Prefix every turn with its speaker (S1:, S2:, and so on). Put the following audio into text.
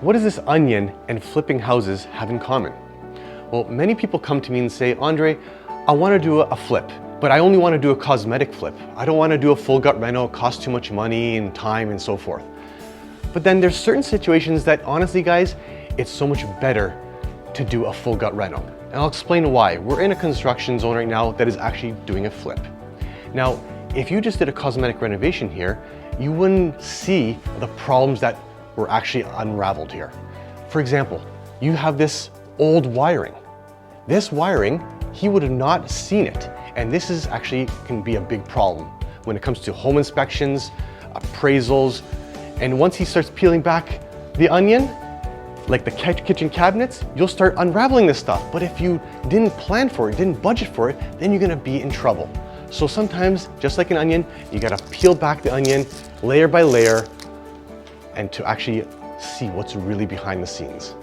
S1: what does this onion and flipping houses have in common? Well, many people come to me and say, Andre, I want to do a flip, but I only want to do a cosmetic flip. I don't want to do a full gut reno, it costs too much money and time and so forth. But then there's certain situations that honestly guys, it's so much better to do a full gut reno. And I'll explain why. We're in a construction zone right now that is actually doing a flip. Now, if you just did a cosmetic renovation here, you wouldn't see the problems that were actually unraveled here. For example, you have this old wiring. This wiring, he would have not seen it. And this is actually can be a big problem when it comes to home inspections, appraisals, and once he starts peeling back the onion, like the kitchen cabinets, you'll start unraveling this stuff. But if you didn't plan for it, didn't budget for it, then you're gonna be in trouble. So sometimes, just like an onion, you gotta peel back the onion layer by layer and to actually see what's really behind the scenes.